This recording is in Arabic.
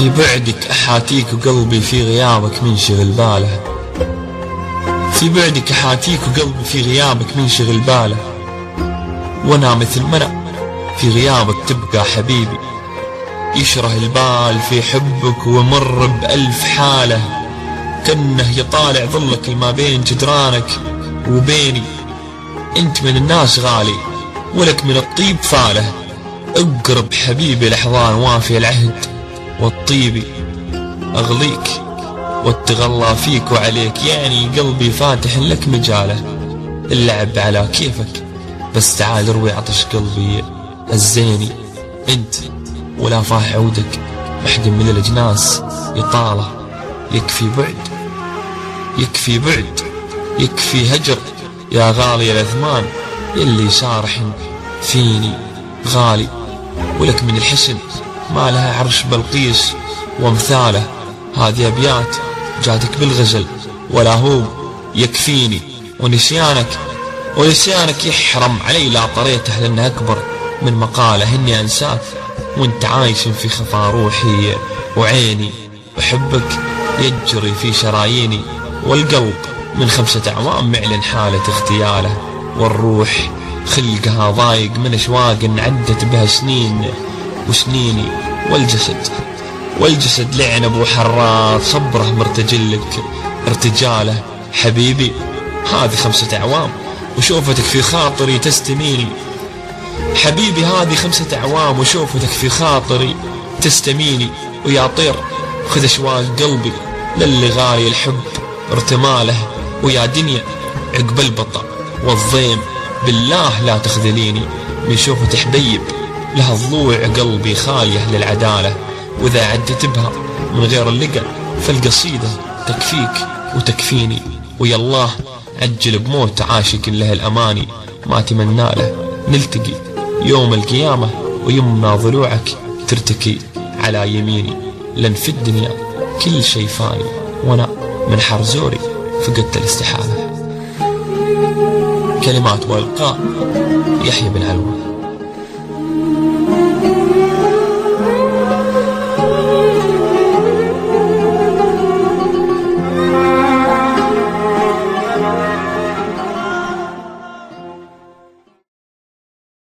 في بعدك أحاتيك وقلبي في غيابك منشغل باله، في بعدك أحاتيك وقلبي في غيابك منشغل باله، وانا مثل منى في غيابك تبقى حبيبي، يشره البال في حبك ومر بألف حالة، كأنه يطالع ظلك ما بين جدرانك وبيني. انت من الناس غالي ولك من الطيب فاله، اقرب حبيبي لحظان وافي العهد والطيبي، اغليك واتغلى فيك وعليك، يعني قلبي فاتح لك مجاله، اللعب على كيفك بس تعال اروي عطش قلبي الزيني. انت ولا فاح عودك محد من الاجناس يطاله، يكفي بعد يكفي بعد يكفي هجر يا غالي الاثمان، يلي شارح فيني غالي، ولك من الحسن ما لها عرش بلقيس وامثاله، هذه ابيات جاتك بالغزل ولا هو يكفيني، ونسيانك يحرم علي لا طريته، لانه اكبر من مقاله اني انساك وانت عايش في خفا روحي وعيني، وحبك يجري في شراييني، والقلب من 5 أعوام معلن حالة اغتياله، والروح خلقها ضايق من اشواق عدت بها سنين وسنيني، والجسد لعنب وحرات صبره مرتجلك ارتجاله. حبيبي هذه 5 أعوام وشوفتك في خاطري تستميني، حبيبي هذه 5 أعوام وشوفتك في خاطري تستميني، ويا طير خذ اشواق قلبي للي غالي الحب ارتماله، ويا دنيا عقب البطا والضيم بالله لا تخذليني، من شوفة حبيب لها ضلوع قلبي خالية للعدالة، واذا عدت بها من غير اللقى فالقصيدة تكفيك وتكفيني، ويا الله عجل بموت عاشق له الأماني، ما تمنى له نلتقي يوم القيامة ويمنى ضلوعك ترتكي على يميني، لن في الدنيا كل شي فاني وانا من حرزوري فقدت الاستحالة. كلمات والقاء يحيى بن علوة.